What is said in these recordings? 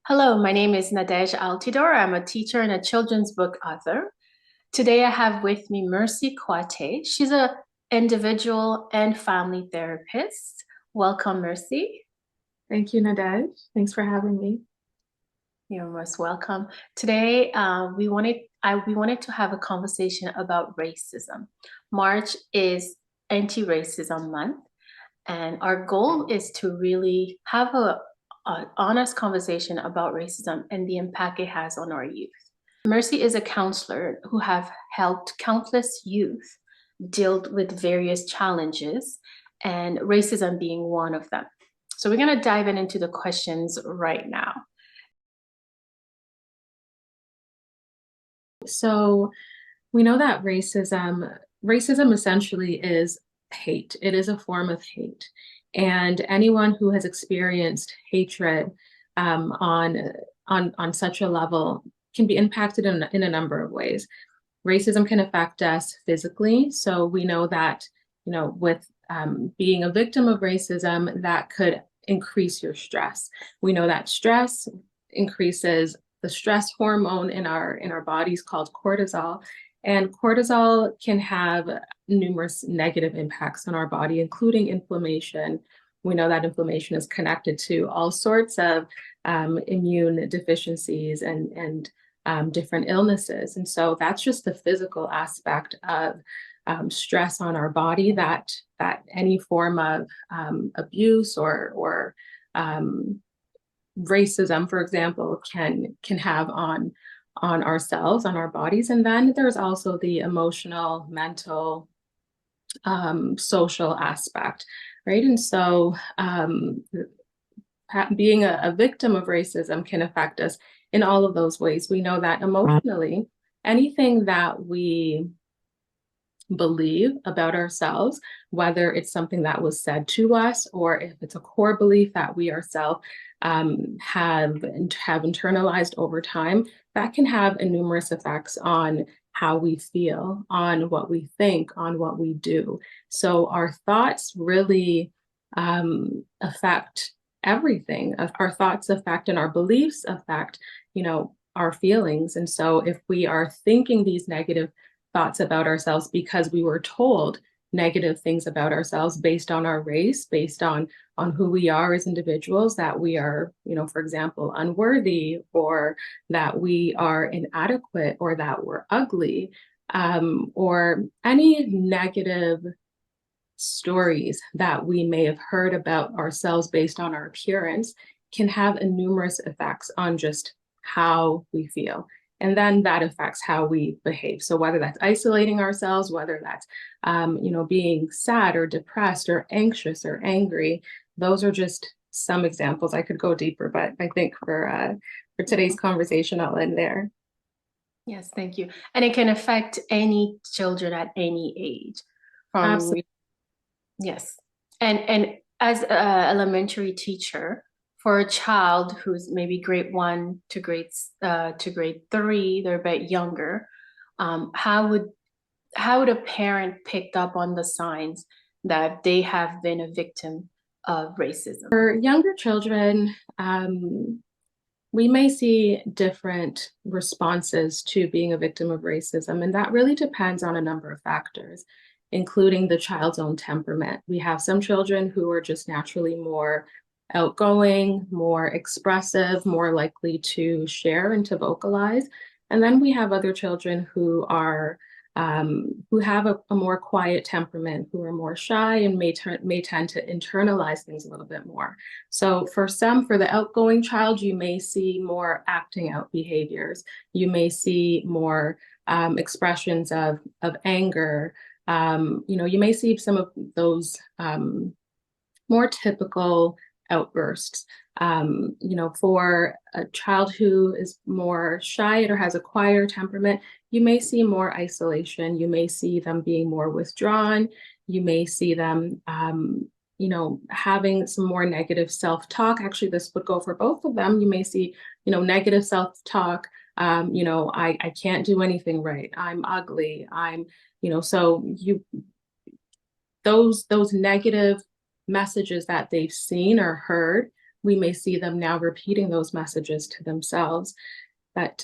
Hello, my name is Nadej Altidor. I'm a teacher and a children's book author. Today I have with me Mercy Quartey. She's a individual and family therapist. Welcome, Mercy. Thank you, Nadej. Thanks for having me. You're most welcome. Today we wanted to have a conversation about racism. March is Anti-Racism Month, and our goal is to really have an honest conversation about racism and the impact it has on our youth. Mercy is a counselor who have helped countless youth deal with various challenges, and racism being one of them. So we're going to dive into the questions right now. So we know that racism essentially is hate. It is a form of hate. And anyone who has experienced hatred on such a level can be impacted in a number of ways. Racism can affect us physically. So we know that, with being a victim of racism, that could increase your stress. We know that stress increases the stress hormone in our bodies called cortisol. And cortisol can have numerous negative impacts on our body, including inflammation. We know that inflammation is connected to all sorts of immune deficiencies and different illnesses. And so that's just the physical aspect of stress on our body that any form of abuse or racism, for example, can have on ourselves, on our bodies. And then there's also the emotional, mental, social aspect, right? And so being a victim of racism can affect us in all of those ways. We know that emotionally, anything that we believe about ourselves, whether it's something that was said to us or if it's a core belief that we ourselves have internalized over time, that can have numerous effects on how we feel, on what we think, on what we do. So our thoughts really affect everything. Our thoughts affect and our beliefs affect, our feelings. And so if we are thinking these negative thoughts about ourselves because we were told negative things about ourselves based on our race, based on who we are as individuals, that we are, for example, unworthy, or that we are inadequate, or that we're ugly, or any negative stories that we may have heard about ourselves based on our appearance can have numerous effects on just how we feel. And then that affects how we behave. So whether that's isolating ourselves, whether that's, being sad or depressed or anxious or angry, those are just some examples. I could go deeper, but I think for today's conversation, I'll end there. Yes, thank you. And it can affect any children at any age. Absolutely. Yes. And as an elementary teacher, for a child who's maybe grade 1 to grade 3, they're a bit younger, how would a parent pick up on the signs that they have been a victim of racism? For younger children, we may see different responses to being a victim of racism, and that really depends on a number of factors, including the child's own temperament. We have some children who are just naturally more outgoing, more expressive, more likely to share and to vocalize. And then we have other children who have a more quiet temperament, who are more shy and may tend to internalize things a little bit more. So for the outgoing child, you may see more acting out behaviors. You may see more expressions of anger. You may see some of those more typical outbursts. For a child who is more shy or has a quieter temperament, you may see more isolation. You may see them being more withdrawn. You may see them, having some more negative self-talk. Actually, this would go for both of them. You may see, negative self-talk. I can't do anything right. I'm ugly. Those negative messages that they've seen or heard we may see them now repeating those messages to themselves. But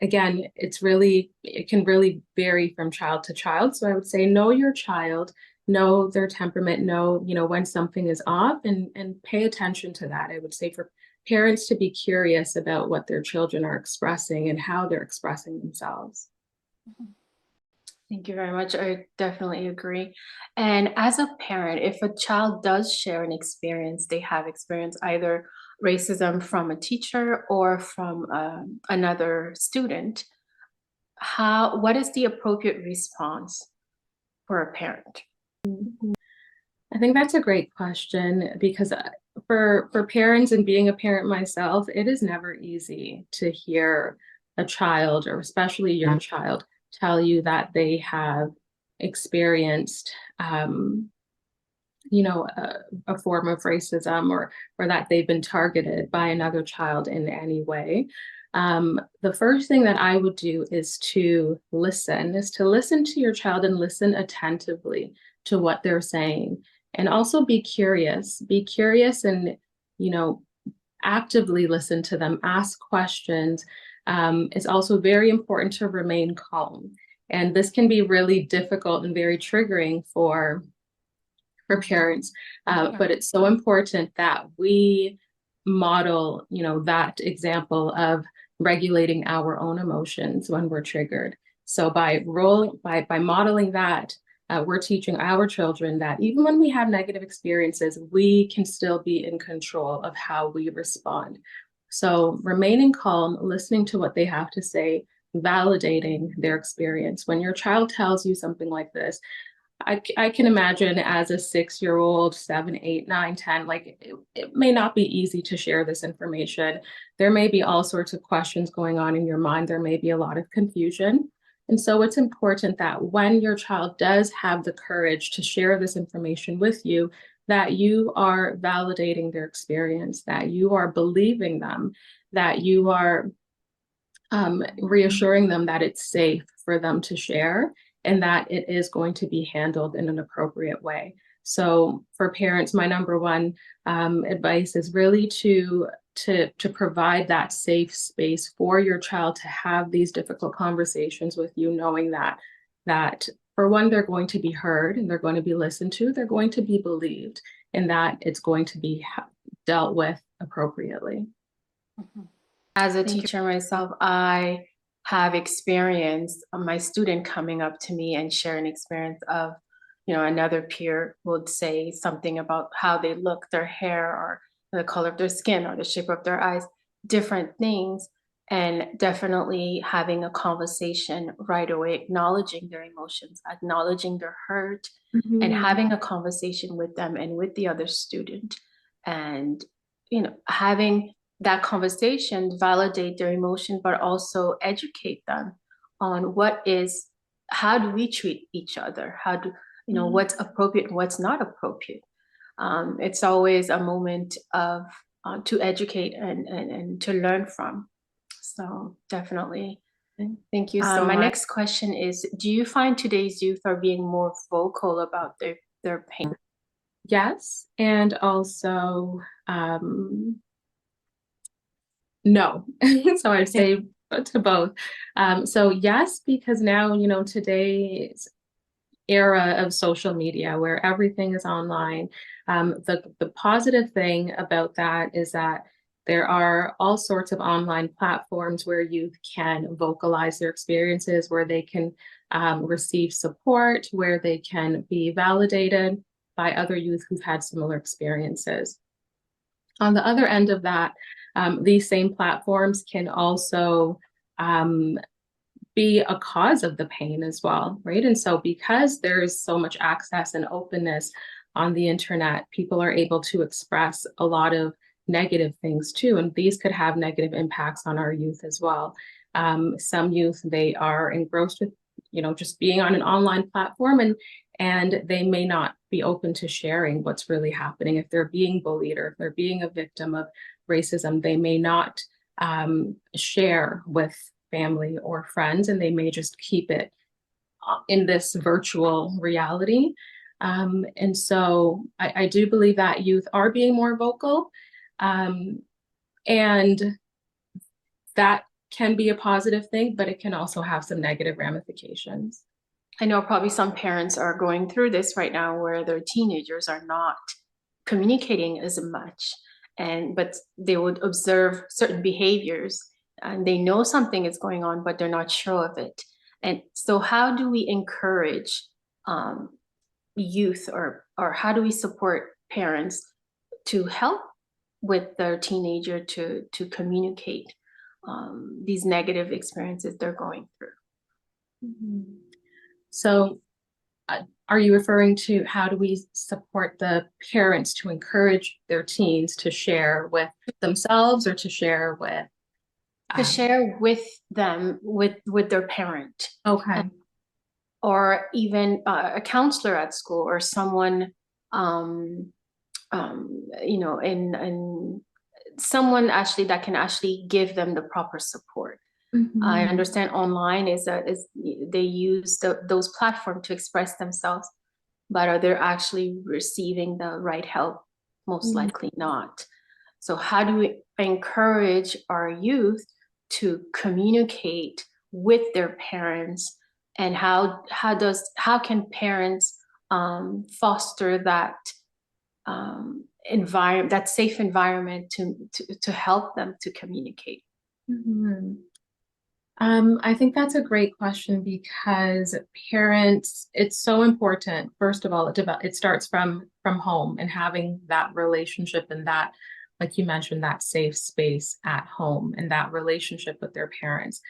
again, it can really vary from child to child. So I would say know your child, know their temperament, know, when something is off, and pay attention to that. I would say for parents to be curious about what their children are expressing and how they're expressing themselves. Thank you very much. I definitely agree. And as a parent, if a child does share an experience, they have experienced either racism from a teacher or from another student, what is the appropriate response for a parent? I think that's a great question, because for parents, and being a parent myself, it is never easy to hear a child, or especially your child, tell you that they have experienced a form of racism, or that they've been targeted by another child in any way. The first thing that I would do is to listen to your child, and listen attentively to what they're saying. And also be curious, and, actively listen to them, ask questions. It's also very important to remain calm. And this can be really difficult and very triggering for parents. But it's so important that we model, that example of regulating our own emotions when we're triggered. So by modeling that, we're teaching our children that even when we have negative experiences, we can still be in control of how we respond. So remaining calm, listening to what they have to say, validating their experience. When your child tells you something like this, I can imagine as a 6-year-old, 7, 8, 9, 10, it may not be easy to share this information. There may be all sorts of questions going on in your mind. There may be a lot of confusion. And so it's important that when your child does have the courage to share this information with you, that you are validating their experience, that you are believing them, that you are reassuring them that it's safe for them to share, and that it is going to be handled in an appropriate way. So for parents, my number one advice is really to provide that safe space for your child to have these difficult conversations with you, knowing that for one, they're going to be heard, and they're going to be listened to, they're going to be believed, and that it's going to be dealt with appropriately. As a teacher myself, I have experienced my student coming up to me and sharing experience of, another peer would say something about how they look, their hair, or the color of their skin, or the shape of their eyes, different things. And definitely having a conversation right away, acknowledging their emotions, acknowledging their hurt, and having a conversation with them and with the other student. And, having that conversation validate their emotion, but also educate them on how do we treat each other? How do, what's appropriate and what's not appropriate? It's always a moment of to educate and to learn from. So definitely. Thank you so much. My next question is, do you find today's youth are being more vocal about their pain? Yes, and also no. So I'd say to both. So yes, because now, today's era of social media where everything is online, the positive thing about that is that there are all sorts of online platforms where youth can vocalize their experiences, where they can receive support, where they can be validated by other youth who've had similar experiences. On the other end of that, these same platforms can also be a cause of the pain as well, right? And so because there's so much access and openness on the internet, people are able to express a lot of negative things too, and these could have negative impacts on our youth as well. Some youth, they are engrossed with, just being on an online platform, and they may not be open to sharing what's really happening. If they're being bullied, or if they're being a victim of racism, they may not share with family or friends, and they may just keep it in this virtual reality. And so I do believe that youth are being more vocal. And that can be a positive thing, but it can also have some negative ramifications. I know probably some parents are going through this right now where their teenagers are not communicating as much, but they would observe certain behaviors and they know something is going on, but they're not sure of it. And so how do we encourage youth, or how do we support parents to help with their teenager to communicate these negative experiences they're going through? Mm-hmm. So are you referring to how do we support the parents to encourage their teens to share with themselves or to share with To share with them, with their parent, okay. or even a counselor at school, or someone, in someone actually that can actually give them the proper support. Mm-hmm. I understand online is they use those platforms to express themselves, but are they actually receiving the right help? Most likely not. So how do we encourage our youth to communicate with their parents, and how can parents foster that environment, that safe environment to help them to communicate? Mm-hmm. I think that's a great question because parents, it's so important. First of all, it starts from home and having that relationship and that, like you mentioned, that safe space at home and that relationship with their parents.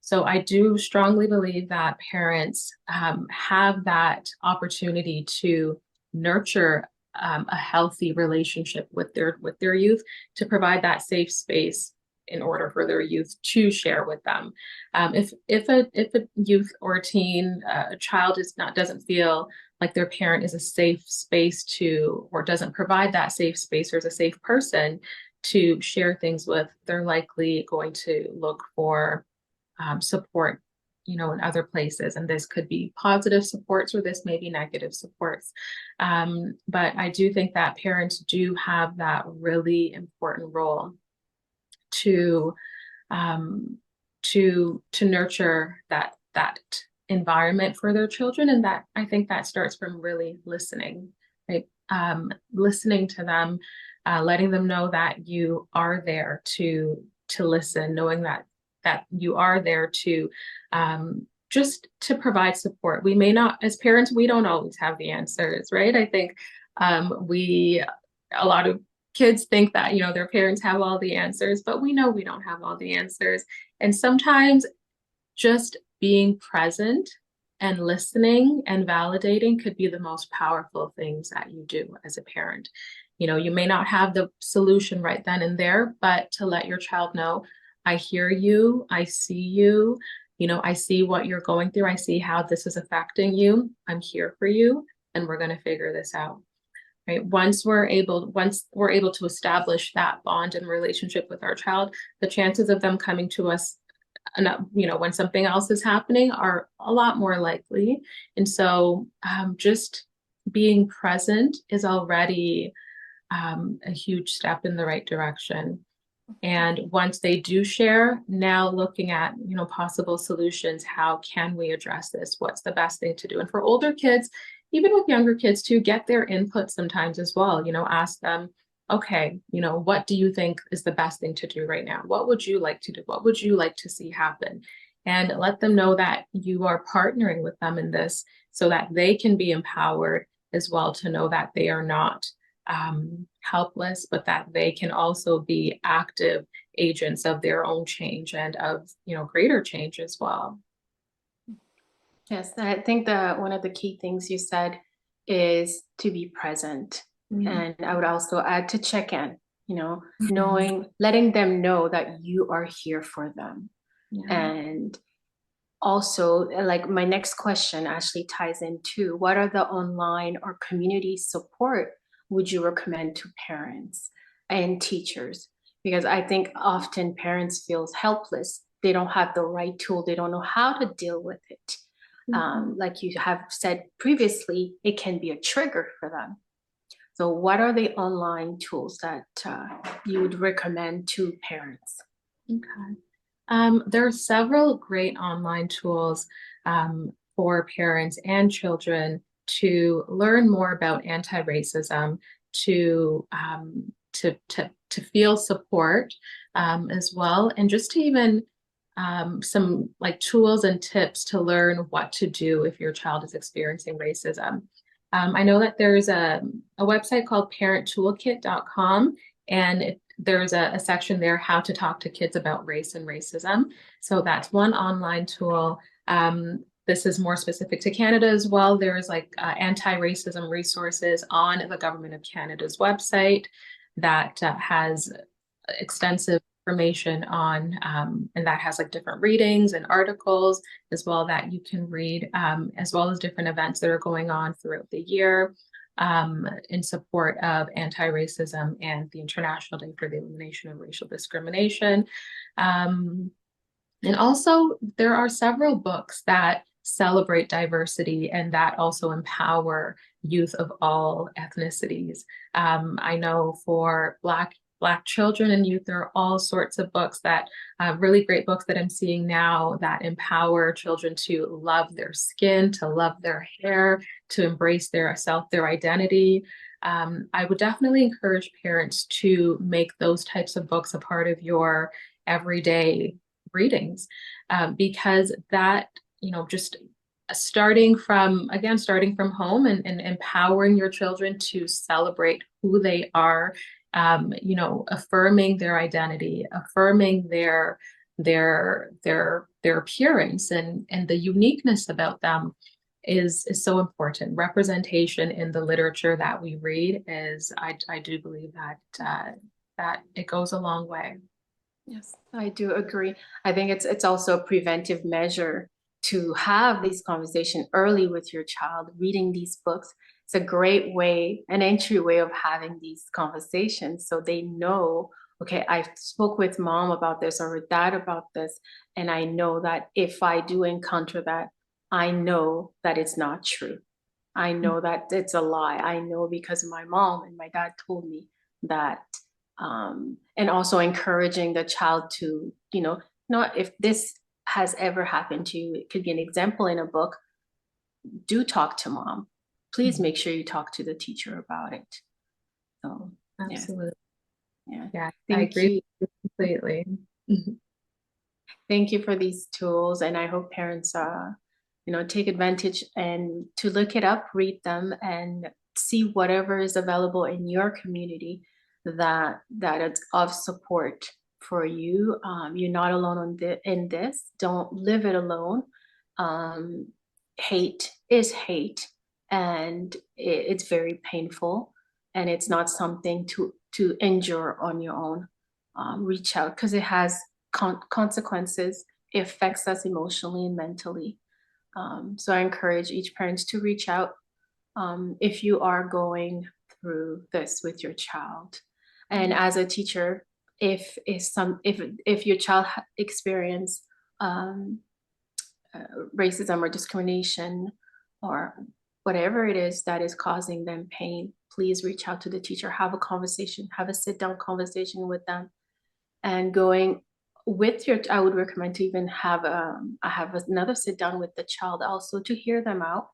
So I do strongly believe that parents have that opportunity to nurture a healthy relationship with their youth, to provide that safe space in order for their youth to share with them. If a youth or a teen, a child doesn't feel like their parent is a safe space to, or doesn't provide that safe space, or is a safe person to share things with, they're likely going to look for support, in other places. And this could be positive supports, or this may be negative supports. But I do think that parents do have that really important role to nurture that environment for their children. And that, I think, that starts from really listening, right? Listening to them, letting them know that you are there to listen, knowing that you are there to just to provide support. We may not, as parents, we don't always have the answers, right? I think a lot of kids think that, their parents have all the answers, but we know we don't have all the answers. And sometimes just being present and listening and validating could be the most powerful things that you do as a parent. You may not have the solution right then and there, but to let your child know, I hear you, I see you, I see what you're going through, I see how this is affecting you, I'm here for you, and we're going to figure this out. Right. Once we're able to establish that bond and relationship with our child, the chances of them coming to us, when something else is happening, are a lot more likely. And so just being present is already a huge step in the right direction. And once they do share, now looking at, possible solutions, how can we address this? What's the best thing to do? And for older kids, even with younger kids too, get their input sometimes as well. Ask them, okay, what do you think is the best thing to do right now? What would you like to do? What would you like to see happen? And let them know that you are partnering with them in this, so that they can be empowered as well, to know that they are not helpless, but that they can also be active agents of their own change and of, greater change as well. Yes, I think that one of the key things you said is to be present. Mm-hmm. And I would also add to check in, letting them know that you are here for them. Yeah. And also, like, my next question actually ties into, what are the online or community support would you recommend to parents and teachers? Because I think often parents feel helpless. They don't have the right tool. They don't know how to deal with it. Like you have said previously, it can be a trigger for them. So what are the online tools that you would recommend to parents? Okay. There are several great online tools for parents and children to learn more about anti-racism, to feel support as well, and just to even some like tools and tips to learn what to do if your child is experiencing racism. I know that there's a website called parenttoolkit.com, and there's a section there, how to talk to kids about race and racism. So that's one online tool. This is more specific to Canada as well. There's like anti-racism resources on the Government of Canada's website that has extensive information on, and that has like different readings and articles as well that you can read, as well as different events that are going on throughout the year in support of anti-racism and the International Day for the Elimination of Racial Discrimination. And also, there are several books that celebrate diversity and that also empower youth of all ethnicities. I know for Black children and youth, there are all sorts of books that really great books that I'm seeing now that empower children to love their skin, to love their hair, to embrace their self, their identity. I would definitely encourage parents to make those types of books a part of your everyday readings, because that, just starting from home and empowering your children to celebrate who they are, affirming their identity, affirming their appearance and the uniqueness about them is so important. Representation in the literature that we read is, I do believe that it goes a long way. Yes, I do agree. I think it's also a preventive measure to have these conversations early with your child, reading these books. It's a great way, an entry way of having these conversations so they know, okay, I spoke with mom about this or with dad about this, and I know that if I do encounter that, I know that it's not true. I know that it's a lie. I know because my mom and my dad told me that. And also encouraging the child to, not if this has ever happened to you, it could be an example in a book. Do talk to mom. Please make sure you talk to the teacher about it. So, Absolutely. Yeah. Yeah, I Thank agree you. completely. Thank you for these tools, and I hope parents, take advantage and to look it up, read them, and see whatever is available in your community that it's of support for you. You're not alone in this. Don't live it alone. Hate is hate, and it's very painful, and it's not something to endure on your own. Reach out because it has consequences. It affects us emotionally and mentally. So I encourage each parent to reach out if you are going through this with your child. And as a teacher, if your child experience um, racism or discrimination or whatever it is that is causing them pain, please reach out to the teacher, have a conversation, have a sit down conversation with them, and going with your, I would recommend to even have I have another sit down with the child also to hear them out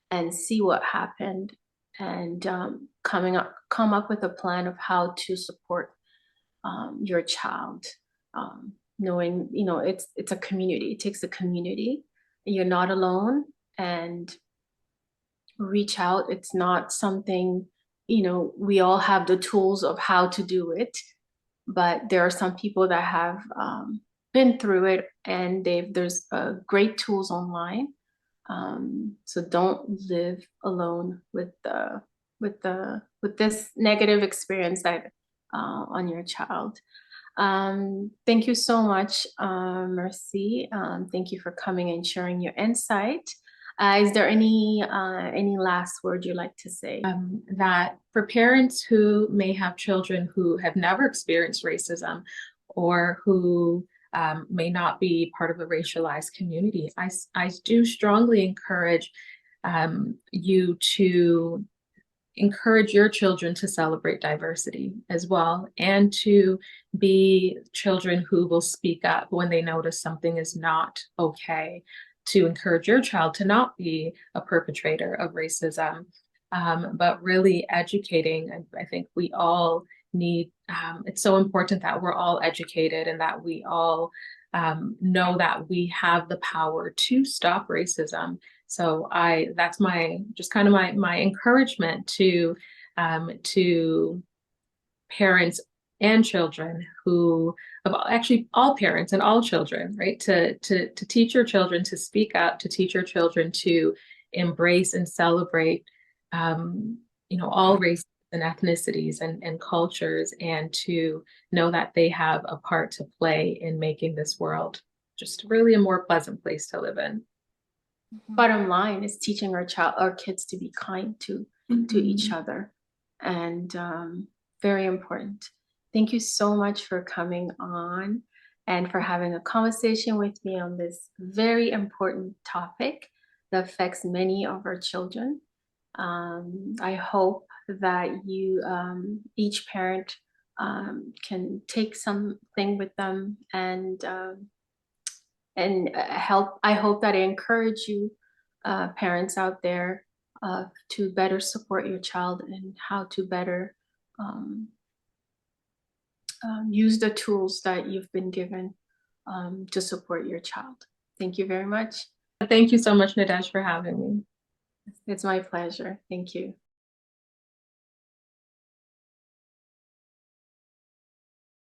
and see what happened, and come up with a plan of how to support your child, knowing it's a community. It takes a community. You're not alone, and reach out. It's not something, we all have the tools of how to do it, but there are some people that have been through it, and there's great tools online. So don't live alone with this negative experience that on your child. Thank you so much, Mercy. Thank you for coming and sharing your insight. Is there any last word you'd like to say? That for parents who may have children who have never experienced racism or who may not be part of a racialized community, I do strongly encourage you to encourage your children to celebrate diversity as well, and to be children who will speak up when they notice something is not okay, to encourage your child to not be a perpetrator of racism, but really educating. I think we all need, it's so important that we're all educated and that we all know that we have the power to stop racism. So that's my just kind of my encouragement to parents and children who, actually all parents and all children, right? To teach your children to speak up, to teach your children to embrace and celebrate, all races and ethnicities and cultures, and to know that they have a part to play in making this world just really a more pleasant place to live in. Bottom line is teaching our kids to be kind to each other, and very important. Thank you so much for coming on and for having a conversation with me on this very important topic that affects many of our children. I hope that you, each parent, can take something with them and help. I hope that I encourage you, parents out there, to better support your child and how to better use the tools that you've been given to support your child. Thank you very much. Thank you so much, Nadesh, for having me. It's my pleasure. Thank you.